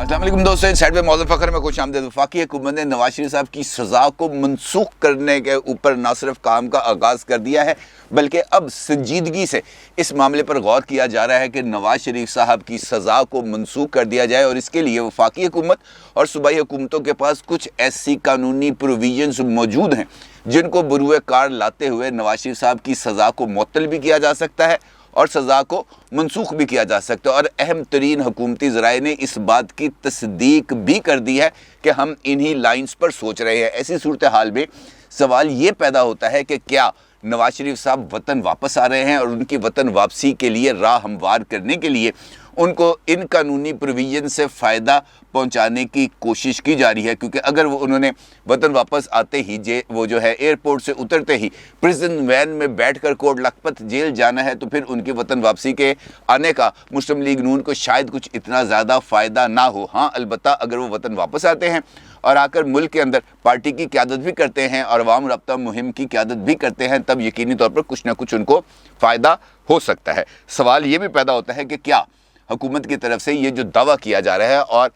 अस्सलाम वालेकुम दोस्तों, साइड में मौजूद फ़खर में खुश आमदीद। वफाकी हुकूमत ने नवाज शरीफ साहब की सज़ा को मनसूख करने के ऊपर न सिर्फ काम का आगाज़ कर दिया है, बल्कि अब संजीदगी से इस मामले पर गौर किया जा रहा है कि नवाज शरीफ साहब की सज़ा को मनसूख कर दिया जाए। और इसके लिए वफाकी हुकूमत और सूबाई हुकूमतों के पास कुछ ऐसी कानूनी प्रोविजन्स मौजूद हैं जिनको बरूए कार लाते हुए नवाज शरीफ साहब की सज़ा को मुअत्तल भी किया जा सकता है और सज़ा को मनसूख भी किया जा सकता है। और अहम तरीन हुकूमती ज़राए ने इस बात की तस्दीक भी कर दी है कि हम इन्हीं लाइन्स पर सोच रहे हैं। ऐसी सूरत हाल में सवाल ये पैदा होता है कि क्या नवाज शरीफ साहब वतन वापस आ रहे हैं और उनकी वतन वापसी के लिए राह हमवार करने के लिए उनको इन कानूनी प्रोविजन से फ़ायदा पहुंचाने की कोशिश की जा रही है। क्योंकि अगर उन्होंने वतन वापस आते ही वो जो है एयरपोर्ट से उतरते ही प्रिजन वैन में बैठकर कोट लखपत जेल जाना है, तो फिर उनकी वतन वापसी के आने का मुस्लिम लीग नून को शायद कुछ इतना ज़्यादा फ़ायदा ना हो। हाँ, अलबत्ता अगर वो वतन वापस आते हैं और आकर मुल्क के अंदर पार्टी की क़यादत भी करते हैं और अवाम रब्ता मुहिम की क़यादत भी करते हैं, तब यकीनी तौर पर कुछ ना कुछ उनको फ़ायदा हो सकता है। सवाल ये भी पैदा होता है कि क्या हुकूमत की तरफ से ये जो दावा किया जा रहा है और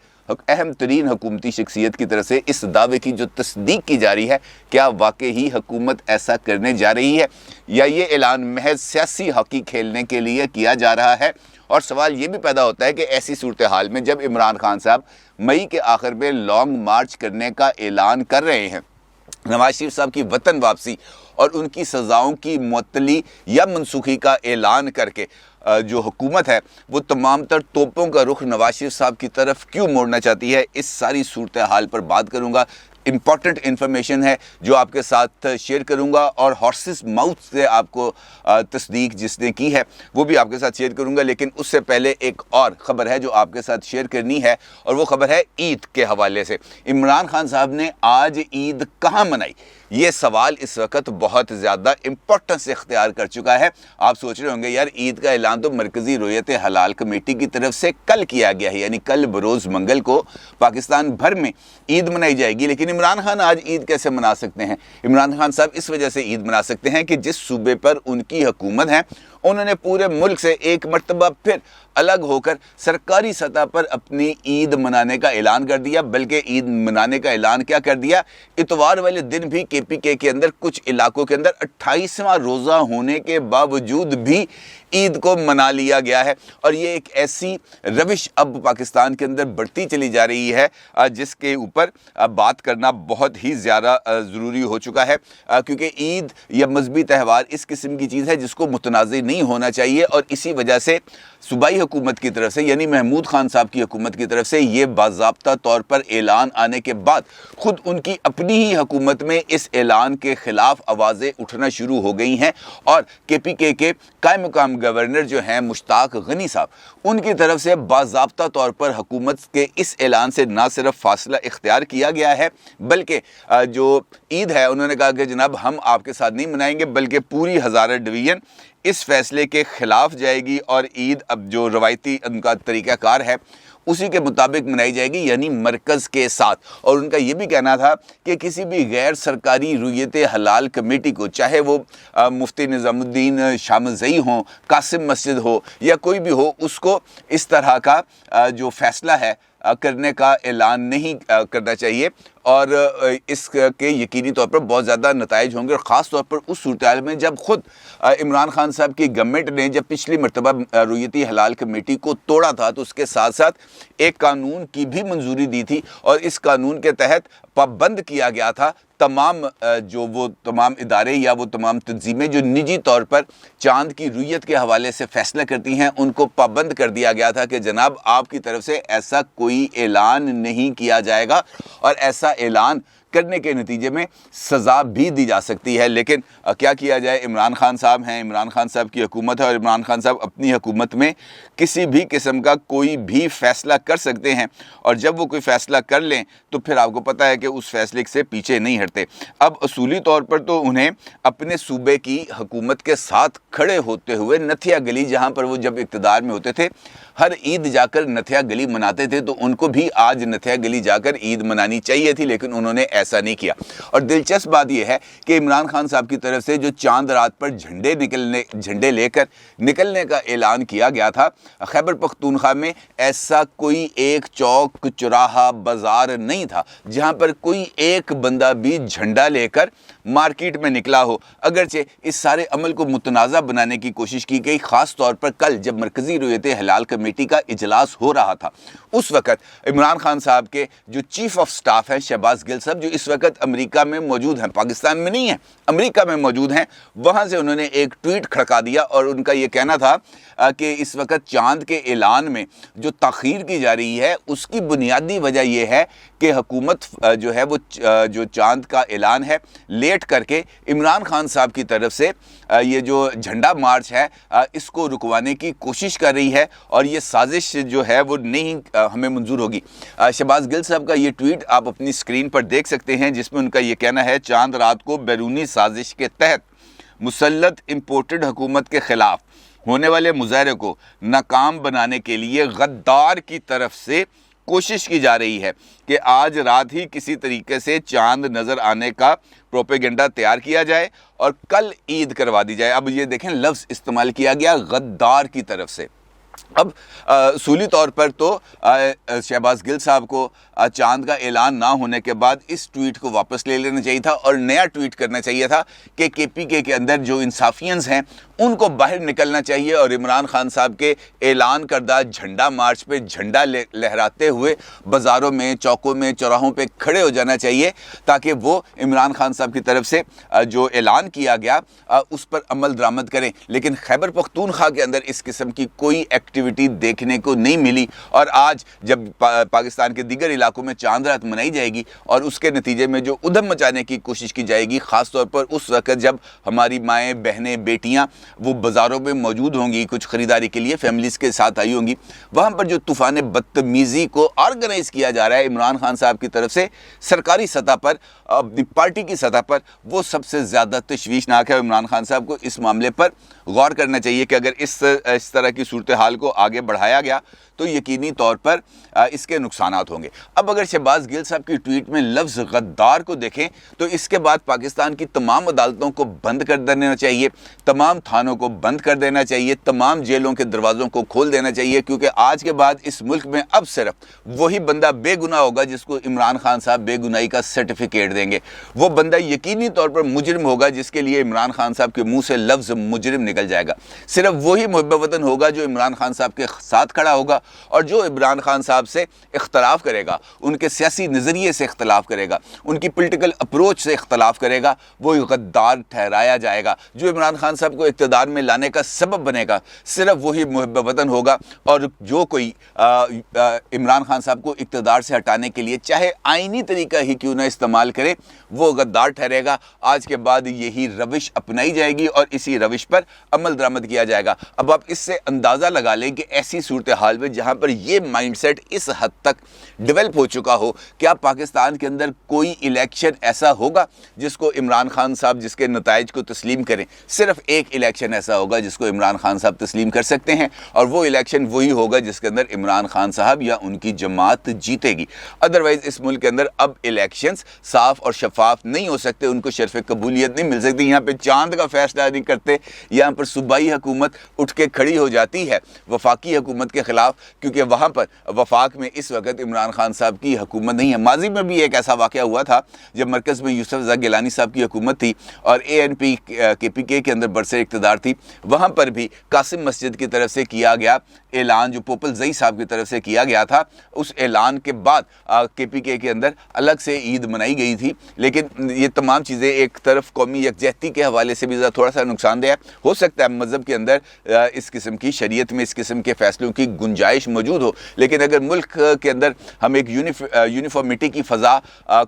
अहम तरीन हुकूमती शख्सियत की तरफ से इस दावे की जो तस्दीक की जा रही है, क्या वाकई ही हुकूमत ऐसा करने जा रही है या ये ऐलान महज सियासी हॉकी खेलने के लिए किया जा रहा है। और सवाल ये भी पैदा होता है कि ऐसी सूरत हाल में जब इमरान खान साहब मई के आखिर में लॉन्ग मार्च करने का ऐलान कर रहे हैं, नवाज शरीफ साहब की वतन वापसी और उनकी सज़ाओं की मुअत्तली या मनसूखी का ऐलान करके जो हुकूमत है वो तमाम तर तोपों का रुख नवाज शरीफ साहब की तरफ क्यों मोड़ना चाहती है, इस सारी सूरत हाल पर बात करूँगा। इम्पॉर्टेंट इन्फॉर्मेशन है जो आपके साथ शेयर करूंगा और हॉर्सेस माउथ से आपको तस्दीक जिसने की है वो भी आपके साथ शेयर करूंगा। लेकिन उससे पहले एक और ख़बर है जो आपके साथ शेयर करनी है और वो ख़बर है ईद के हवाले से। इमरान खान साहब ने आज ईद कहाँ मनाई, ये सवाल इस वक्त बहुत ज़्यादा इम्पोर्टेंस इख्तियार कर चुका है। आप सोच रहे होंगे यार ईद का ऐलान तो मरकज़ी रोयत हलाल कमेटी की तरफ से कल किया गया है, यानी कल बरोज़ मंगल को पाकिस्तान भर में ईद मनाई जाएगी, लेकिन इमरान खान आज ईद कैसे मना सकते हैं। इमरान खान साहब इस वजह से ईद मना सकते हैं कि जिस सूबे पर उनकी हुकूमत है उन्होंने पूरे मुल्क से एक मरतबा फिर अलग होकर सरकारी सतह पर अपनी ईद मनाने का ऐलान कर दिया। बल्कि ईद मनाने का ऐलान क्या कर दिया, इतवार वाले दिन भी KPK के अंदर कुछ इलाकों के अंदर 28वां रोज़ा होने के बावजूद भी ईद को मना लिया गया है। और ये एक ऐसी रविश अब पाकिस्तान के अंदर बढ़ती चली जा रही है जिसके ऊपर बात करना बहुत ही ज़्यादा ज़रूरी हो चुका है, क्योंकि ईद या मजहबी त्यौहार इस किस्म की चीज़ है जिसको मुतनाज़ नहीं होना चाहिए। और इसी वजह से सूबाई हुकूमत की तरफ से यानी महमूद खान साहब की हुकूमत की तरफ से ये बाज़ाब्ता तौर पर ऐलान आने के बाद खुद उनकी अपनी ही हुकूमत में इस ऐलान के ख़िलाफ़ आवाज़ें उठना शुरू हो गई हैं। और KPK के कायम मकाम गवर्नर जो हैं मुश्ताक गनी साहब, उनकी तरफ से बाज़ाब्ता तौर पर हुकूमत के इस ऐलान से ना सिर्फ फासला इख्तियार किया गया है, बल्कि जो ईद है उन्होंने कहा कि जनाब हम आपके साथ नहीं मनाएंगे, बल्कि पूरी हज़ारा डिवीज़न इस फैसले के ख़िलाफ़ जाएगी और ईद अब जो रवायती उनका तरीक़ाकार है उसी के मुताबिक मनाई जाएगी, यानी मरकज़ के साथ। और उनका ये भी कहना था कि किसी भी गैर सरकारी रुयत हलाल कमेटी को, चाहे वो मुफ्ती निज़ामुद्दीन शामज़ई हों, कासिम मस्जिद हो या कोई भी हो, उसको इस तरह का जो फ़ैसला है करने का ऐलान नहीं करना चाहिए। और इसके यकीनी तौर पर बहुत ज़्यादा नताइज होंगे। और ख़ास तौर पर उस सूरत हाल में जब ख़ुद इमरान खान साहब की गवर्नमेंट ने जब पिछली मरतबा रुयती हलाल कमेटी को तोड़ा था तो उसके साथ साथ एक कानून की भी मंजूरी दी थी और इस कानून के तहत पाबंद किया गया था तमाम इदारे या वो तमाम तंजीमें जो निजी तौर पर चांद की रुयत के हवाले से फ़ैसला करती हैं, उनको पाबंद कर दिया गया था कि जनाब आपकी तरफ से ऐसा कोई ऐलान नहीं किया जाएगा और ऐसा ऐलान करने के नतीजे में सज़ा भी दी जा सकती है। लेकिन क्या किया जाए, इमरान खान साहब हैं, इमरान खान साहब की हुकूमत है और इमरान खान साहब अपनी हुकूमत में किसी भी किस्म का कोई भी फ़ैसला कर सकते हैं और जब वो कोई फ़ैसला कर लें तो फिर आपको पता है कि उस फ़ैसले से पीछे नहीं हटते। अब असूली तौर पर तो उन्हें अपने सूबे की हुकूमत के साथ खड़े होते हुए नथिया गली, जहाँ पर वो जब इक़्तिदार में होते थे हर ईद जाकर नथिया गली मनाते थे, तो उनको भी आज नथिया गली जाकर ईद मनानी चाहिए थी, लेकिन उन्होंने ایسا نہیں کیا۔ اور دلچسپ بات یہ ہے کہ عمران خان صاحب کی طرف سے جو چاند رات پر جھنڈے لے کر نکلنے کا اعلان کیا گیا تھا، خیبر پختونخوا میں ایسا کوئی ایک چوک چوراہا بازار نہیں تھا جہاں پر کوئی ایک بندہ بھی جھنڈا لے کر مارکیٹ میں نکلا ہو۔ اگرچہ اس سارے عمل کو متنازع بنانے کی کوشش کی گئی، خاص طور پر کل جب مرکزی رویت ہلال کمیٹی کا اجلاس ہو رہا تھا، اس وقت عمران خان صاحب کے جو چیف آف سٹاف ہیں شہباز گل صاحب، جو اس وقت امریکہ میں موجود ہیں، پاکستان میں نہیں ہیں، امریکہ میں موجود ہیں، وہاں سے انہوں نے ایک ٹویٹ کھڑکا دیا اور ان کا یہ کہنا تھا کہ اس وقت چاند کے اعلان میں جو تاخیر کی جا رہی ہے اس کی بنیادی وجہ یہ ہے کہ حکومت جو ہے وہ جو چاند کا اعلان ہے لیٹ کر کے عمران خان صاحب کی طرف سے یہ جو جھنڈا مارچ ہے اس کو رکوانے کی کوشش کر رہی ہے، اور یہ سازش جو ہے وہ نہیں ہمیں منظور ہوگی۔ شہباز گل صاحب کا یہ ٹویٹ آپ اپنی اسکرین پر دیکھ سکتے ہیں، جس میں ان کا یہ کہنا ہے، چاند رات کو بیرونی سازش کے تحت مسلط امپورٹڈ حکومت کے خلاف ہونے والے مظاہرے کو ناکام بنانے کے لیے غدار کی طرف سے کوشش کی جا رہی ہے کہ آج رات ہی کسی طریقے سے چاند نظر آنے کا پروپیگنڈا تیار کیا جائے اور کل عید کروا دی جائے۔ اب یہ دیکھیں لفظ استعمال کیا گیا غدار کی طرف سے۔ اب اصولی طور پر تو شہباز گل صاحب کو چاند کا اعلان نہ ہونے کے بعد اس ٹویٹ کو واپس لے لینا چاہیے تھا اور نیا ٹویٹ کرنا چاہیے تھا کہ کے پی کے اندر جو انصافینز ہیں ان کو باہر نکلنا چاہیے اور عمران خان صاحب کے اعلان کردہ جھنڈا مارچ پہ جھنڈا لہراتے ہوئے بازاروں میں، چوکوں میں، چوراہوں پہ کھڑے ہو جانا چاہیے تاکہ وہ عمران خان صاحب کی طرف سے جو اعلان کیا گیا اس پر عمل درآمد کریں۔ لیکن خیبر پختونخوا کے اندر اس قسم کی کوئی ایکٹیویٹی دیکھنے کو نہیں ملی، اور آج جب پاکستان کے دیگر علاقوں میں چاند رات منائی جائے گی اور اس کے نتیجے میں جو ادھم مچانے کی کوشش کی جائے گی، خاص طور پر اس وقت جب ہماری مائیں، بہنیں، بیٹیاں وہ بازاروں میں موجود ہوں گی کچھ خریداری کے لیے، فیملیز کے ساتھ آئی ہوں گی، وہاں پر جو طوفان بدتمیزی کو آرگنائز کیا جا رہا ہے عمران خان صاحب کی طرف سے سرکاری سطح پر، پارٹی کی سطح پر، وہ سب سے زیادہ تشویشناک ہے۔ عمران خان صاحب کو اس معاملے پر غور کرنا چاہیے کہ اگر اس طرح کی صورتحال کو آگے بڑھایا گیا تو یقینی طور پر اس کے نقصانات ہوں گے۔ اب اگر شہباز گل صاحب کی ٹویٹ میں لفظ غدار کو دیکھیں تو اس کے بعد پاکستان کی تمام عدالتوں کو بند کر دینا چاہیے، تمام تھانوں کو بند کر دینا چاہیے، تمام جیلوں کے دروازوں کو کھول دینا چاہیے، کیونکہ آج کے بعد اس ملک میں اب صرف وہی بندہ بے گناہ ہوگا جس کو عمران خان صاحب بے گناہی کا سرٹیفکیٹ دیں گے۔ وہ بندہ یقینی طور پر مجرم ہوگا جس کے لیے عمران خان صاحب کے منہ سے لفظ مجرم نکل جائے گا۔ صرف وہی محب وطن ہوگا جو عمران خان صاحب کے ساتھ کھڑا ہوگا، اور جو عمران خان صاحب سے اختلاف کرے گا، ان کے سیاسی نظریے سے اختلاف کرے گا، ان کی پولیٹیکل اپروچ سے اختلاف کرے گا، وہ غدار ٹھہرایا جائے گا۔ جو عمران خان صاحب کو اقتدار میں لانے کا سبب بنے گا صرف وہی محب وطن ہوگا، اور جو کوئی عمران خان صاحب کو اقتدار سے ہٹانے کے لیے چاہے آئینی طریقہ ہی کیوں نہ استعمال کرے، وہ غدار ٹھہرے گا۔ آج کے بعد یہی روش اپنائی جائے گی اور اسی روش پر عمل درآمد کیا جائے گا۔ اب آپ اس سے اندازہ لگا لیں کہ ایسی صورتحال میں جہاں پر یہ مائنڈ سیٹ اس حد تک ڈیولپ ہو چکا ہو، کیا پاکستان کے اندر کوئی الیکشن ایسا ہوگا جس کو عمران خان صاحب جس کے نتائج کو تسلیم کریں؟ صرف ایک الیکشن ایسا ہوگا جس کو عمران خان صاحب تسلیم کر سکتے ہیں، اور وہ الیکشن وہی ہوگا جس کے اندر عمران خان صاحب یا ان کی جماعت جیتے گی۔ ادروائز اس ملک کے اندر اب الیکشنز صاف اور شفاف نہیں ہو سکتے، ان کو شرف قبولیت نہیں مل سکتی۔ یہاں پہ چاند کا فیصلہ نہیں کرتے، یہاں پر صوبائی حکومت اٹھ کے کھڑی ہو جاتی ہے وفاقی حکومت کے خلاف، کیونکہ وہاں پر وفاق میں اس وقت عمران خان صاحب کی حکومت نہیں ہے۔ ماضی میں بھی ایک ایسا واقعہ ہوا تھا جب مرکز میں یوسف رضا گیلانی صاحب کی حکومت تھی اور ANP KPK کے اندر برسر اقتدار تھی، وہاں پر بھی قاسم مسجد کی طرف سے کیا گیا اعلان جو پوپل زئی صاحب کی طرف سے کیا گیا تھا، اس اعلان کے بعد KPK کے اندر الگ سے عید منائی گئی تھی۔ لیکن یہ تمام چیزیں ایک طرف قومی یکجہتی کے حوالے سے بھی تھوڑا سا نقصان دہ ہے۔ ہو سکتا ہے مذہب کے اندر اس قسم کی، شریعت میں اس قسم کے فیصلوں کی گنجائش موجود ہو، لیکن اگر ملک کے اندر ہم ایک یونیفارمٹی کی فضا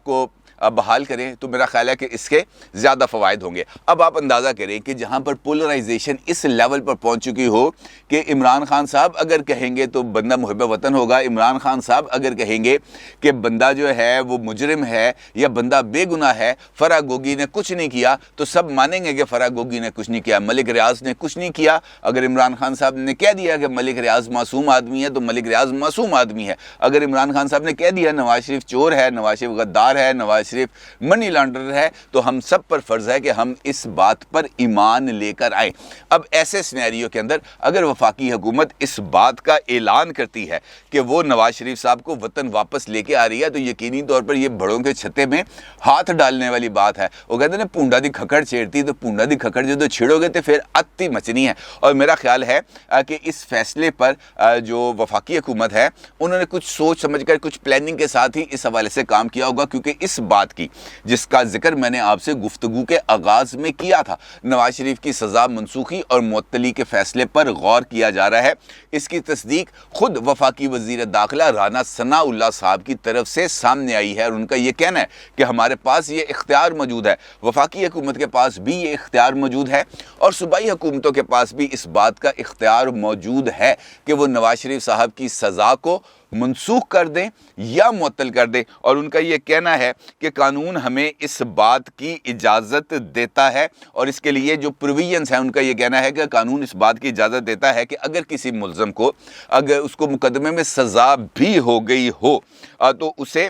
کو بحال کریں تو میرا خیال ہے کہ اس کے زیادہ فوائد ہوں گے۔ اب آپ اندازہ کریں کہ جہاں پر پولرائزیشن اس لیول پر پہنچ چکی ہو کہ عمران خان صاحب اگر کہیں گے تو بندہ محب وطن ہوگا، عمران خان صاحب اگر کہیں گے کہ بندہ جو ہے وہ مجرم ہے یا بندہ بے گناہ ہے، فرح گوگی نے کچھ نہیں کیا، تو سب مانیں گے کہ فرح گوگی نے کچھ نہیں کیا، ملک ریاض نے کچھ نہیں کیا۔ اگر عمران خان صاحب نے کہہ دیا کہ ملک ریاض معصوم آدمی ہے تو ملک ریاض معصوم آدمی ہے۔ اگر عمران خان صاحب نے کہہ دیا نواز شریف چور ہے، نواز شریف غدار ہے، نواز नवाज शरीफ मनी लॉन्ड्रर है, तो हम सब पर फ़र्ज़ है कि हम इस बात पर ईमान लेकर आएँ। अब ऐसे सिनेरियो के अंदर अगर वफाकी हुकूमत इस बात का ऐलान करती है कि वो नवाज शरीफ साहब को वतन वापस लेके आ रही है, तो यकीनी तौर पर ये बड़ों के छत्ते में हाथ डालने वाली बात है। वो कहते हैं ना, पूंडा दी खकड़ छेड़ती, तो पूंडा दी खकड़ जो छेड़ोगे तो फिर अत्ती मचनी है। और मेरा ख्याल है कि इस फैसले पर जो वफाकी हुकूमत है उन्होंने कुछ सोच समझ कर, कुछ प्लानिंग के साथ ही इस हवाले से काम किया होगा, क्योंकि इस बात की जिसका जिक्र मैंने आपसे गुफ्तगू के आगाज़ में किया था, नवाज शरीफ की सज़ा मनसूखी और मुअत्तली के फैसले पर गौर किया जा रहा है, इसकी तस्दीक खुद वफाकी वज़ीर दाखिला राना सनाउल्लाह साहब की तरफ से सामने आई है। और उनका ये कहना है कि हमारे पास ये इख्तियार मौजूद है, वफाकी हुकूमत के पास भी ये इख्तियार मौजूद है और सूबाई हुकूमतों के पास भी इस बात का इख्तियार मौजूद है कि वो नवाज शरीफ साहब की सज़ा को मनसूख कर दें या मुअत्तल कर दें। और उनका ये कहना है कि कानून हमें इस बात की इजाज़त देता है, और इसके लिए जो प्रोविजंस हैं उनका ये कहना है कि कानून इस बात की इजाज़त देता है कि अगर किसी मुल्ज़म को, अगर उसको मुकदमे में सज़ा भी हो गई हो, तो उसे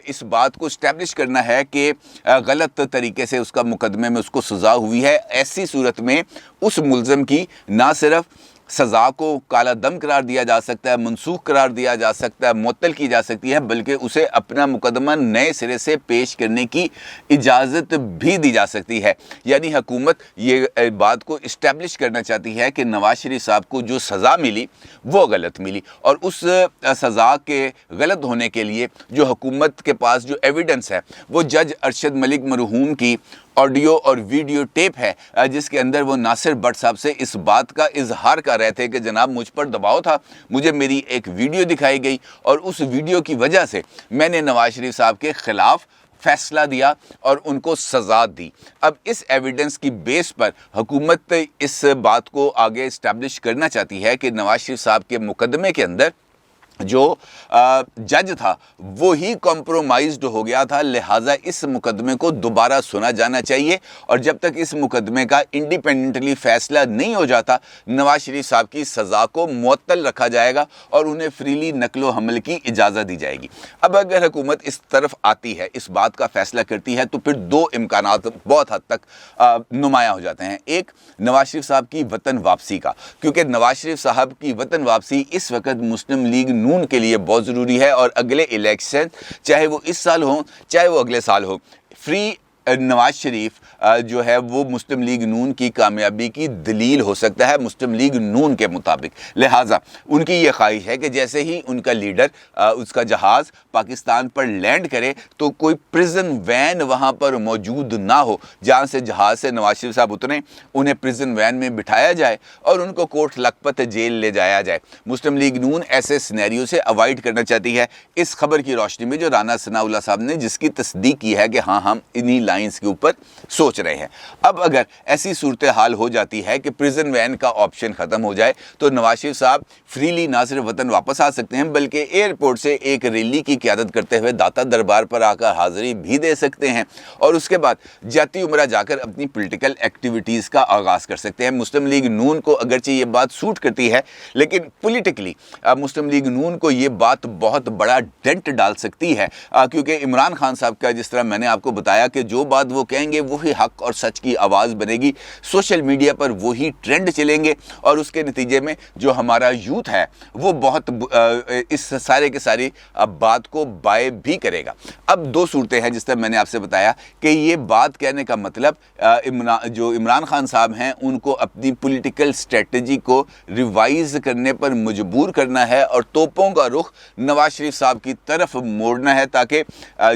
इस बात को इस्टेब्लिश करना है कि गलत तरीके से उसका मुकदमे में उसको सज़ा हुई है। ऐसी सूरत में उस मुल्ज़म की ना सिर्फ सज़ा को काला दम करार दिया जा सकता है, मनसूख करार दिया जा सकता है, मुअत्तल की जा सकती है, बल्कि उसे अपना मुकदमा नए सिरे से पेश करने की इजाज़त भी दी जा सकती है। यानी हुकूमत ये बात को इस्टेब्लिश करना चाहती है कि नवाज शरीफ साहब को जो सज़ा मिली वो गलत मिली, और उस सज़ा के गलत होने के लिए जो हुकूमत के पास जो एविडेंस है वो जज अरशद मलिक मरहूम की ऑडियो और वीडियो टेप है, जिसके अंदर वो नासिर भट्ट साहब से इस बात का इजहार कर रहे थे कि जनाब मुझ पर दबाव था, मुझे मेरी एक वीडियो दिखाई गई और उस वीडियो की वजह से मैंने नवाज शरीफ साहब के ख़िलाफ़ फैसला दिया और उनको सज़ा दी। अब इस एविडेंस की बेस पर हुकूमत इस बात को आगे इस्टेब्लिश करना चाहती है कि नवाज शरीफ साहब के मुकदमे के अंदर जो जज था वो ही कॉम्प्रोमाइज्ड हो गया था, लिहाजा इस मुकदमे को दोबारा सुना जाना चाहिए, और जब तक इस मुकदमे का इंडिपेंडेंटली फैसला नहीं हो जाता नवाज शरीफ साहब की सज़ा को मुअत्तल रखा जाएगा और उन्हें फ्रीली नकलो हमल की इजाज़त दी जाएगी। अब अगर हुकूमत इस तरफ आती है, इस बात का फैसला करती है, तो फिर दो इम्कानात बहुत हद तक नुमायाँ हो जाते हैं। एक, नवाज शरीफ साहब की वतन वापसी का, क्योंकि नवाज शरीफ साहब की वतन वापसी इस वक्त मुस्लिम लीग नून के लिए बहुत ज़रूरी है, और अगले इलेक्शन चाहे वो इस साल हो चाहे वो अगले साल हो, फ्री नवाज शरीफ जो है वो मुस्लिम लीग नून की कामयाबी की दलील हो सकता है मुस्लिम लीग नून के मुताबिक। लिहाजा उनकी ये ख्वाहिश है कि जैसे ही उनका लीडर उसका जहाज़ पाकिस्तान पर लैंड करे तो कोई प्रिजन वैन वहाँ पर मौजूद ना हो, जहाँ से जहाज़ से नवाज शरीफ साहब उतरे उन्हें प्रिजन वैन में बिठाया जाए और उनको कोट लखपत जेल ले जाया जाए। मुस्लिम लीग नून ऐसे सिनेरियो से अवॉइड करना चाहती है, इस खबर की रोशनी में जो राना सनाउल्लाह साहब ने जिसकी तस्दीक की है कि हाँ हम इन्हीं लाइंस के ऊपर सोच रहे हैं। अब अगर ऐसी सूरत हाल हो जाती है कि प्रिजन वैन का ऑप्शन ख़त्म हो जाए तो नवाज शरीफ साहब फ्रीली ना सिर्फ वतन वापस आ सकते हैं बल्कि एयरपोर्ट से एक रैली की क़यादत करते हुए दाता दरबार पर आकर हाज़िरी भी दे सकते हैं, और उसके बाद जाती उम्रा जाकर अपनी पॉलिटिकल एक्टिविटीज़ का आगाज़ कर सकते हैं। मुस्लिम लीग नून को अगरचे ये बात सूट करती है, लेकिन पॉलिटिकली मुस्लिम लीग नून को ये बात बहुत बड़ा डेंट डाल सकती है, क्योंकि इमरान खान साहब का, जिस तरह मैंने आपको बताया कि जो बात वो कहेंगे वही हक और सच की आवाज़ बनेगी, सोशल मीडिया पर वही ट्रेंड चलेंगे, और उसके नतीजे में जो हमारा यूथ है वो बहुत इस सारे के सारी बात को बाय भी करेगा। अब दो सूरतें हैं जिस तरह मैंने आपसे बताया कि ये बात कहने का मतलब जो इमरान खान साहब हैं उनको अपनी पॉलिटिकल स्ट्रेटजी को रिवाइज करने पर मजबूर करना है और तोपों का रुख नवाज शरीफ साहब की तरफ मोड़ना है, ताकि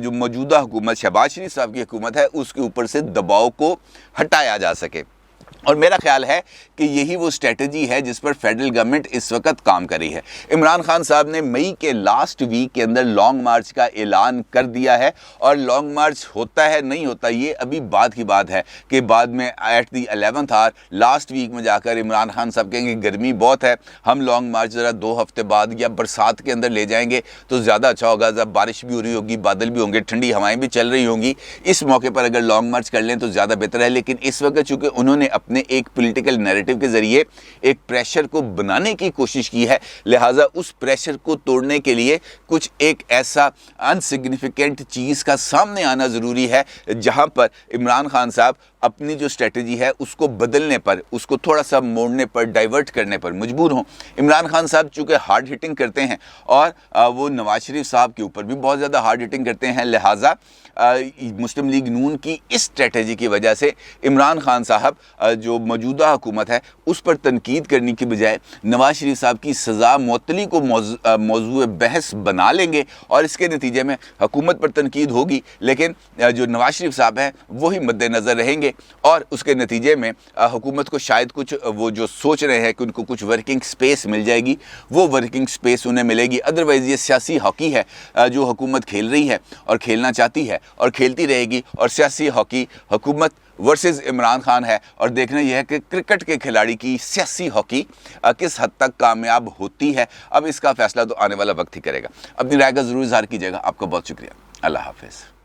जो मौजूदा हुकूमत शहबाज शरीफ साहब की हुकूमत है उसके ऊपर से दबाव को हटाया जा सके। और मेरा ख्याल है कि यही वो स्ट्रेटजी है जिस पर फेडरल गवर्नमेंट इस वक्त काम कर रही है। इमरान खान साहब ने मई के लास्ट वीक के अंदर लॉन्ग मार्च का ऐलान कर दिया है, और लॉन्ग मार्च होता है नहीं होता ये अभी बात की बात है कि बाद में at the 11th hour last week में जाकर इमरान खान साहब कहेंगे गर्मी बहुत है, हम लॉन्ग मार्च ज़रा 2 हफ्ते बाद या बरसात के अंदर ले जाएंगे तो ज़्यादा अच्छा होगा, जब बारिश भी हो रही होगी, बादल भी होंगे, ठंडी हवाएँ भी चल रही होंगी, इस मौके पर अगर लॉन्ग मार्च कर लें तो ज़्यादा बेहतर है। लेकिन इस वक्त चूँकि उन्होंने अपने نے ایک پولیٹیکل نیریٹو کے ذریعے ایک پریشر کو بنانے کی کوشش کی ہے، لہٰذا اس پریشر کو توڑنے کے لیے کچھ ایک ایسا انسگنیفیکنٹ چیز کا سامنے آنا ضروری ہے جہاں پر عمران خان صاحب اپنی جو اسٹریٹجی ہے اس کو بدلنے پر، اس کو تھوڑا سا موڑنے پر، ڈائیورٹ کرنے پر مجبور ہوں۔ عمران خان صاحب چونکہ ہارڈ ہٹنگ کرتے ہیں اور وہ نواز شریف صاحب کے اوپر بھی بہت زیادہ ہارڈ ہٹنگ کرتے ہیں، لہٰذا مسلم لیگ نون کی اس اسٹریٹجی کی وجہ سے عمران خان صاحب جو موجودہ حکومت ہے اس پر تنقید کرنے کی بجائے نواز شریف صاحب کی سزا معطلی کو موضوع بحث بنا لیں گے، اور اس کے نتیجے میں حکومت پر تنقید ہوگی لیکن جو نواز شریف صاحب ہیں وہی مد نظر رہیں گے، اور اس کے نتیجے میں حکومت کو شاید کچھ وہ جو سوچ رہے ہیں کہ ان کو کچھ ورکنگ سپیس مل جائے گی، وہ ورکنگ سپیس انہیں ملے گی۔ ادروائز یہ سیاسی ہاکی ہے جو حکومت کھیل رہی ہے اور کھیلنا چاہتی ہے اور کھیلتی رہے گی، اور سیاسی ہاکی حکومت ورسز عمران خان ہے، اور دیکھنا یہ ہے کہ کرکٹ کے کھلاڑی کی سیاسی ہاکی کس حد تک کامیاب ہوتی ہے۔ اب اس کا فیصلہ تو آنے والا وقت ہی کرے گا۔ اپنی رائے کا ضرور اظہار کیجیے گا۔ آپ کا بہت شکریہ۔ اللہ حافظ۔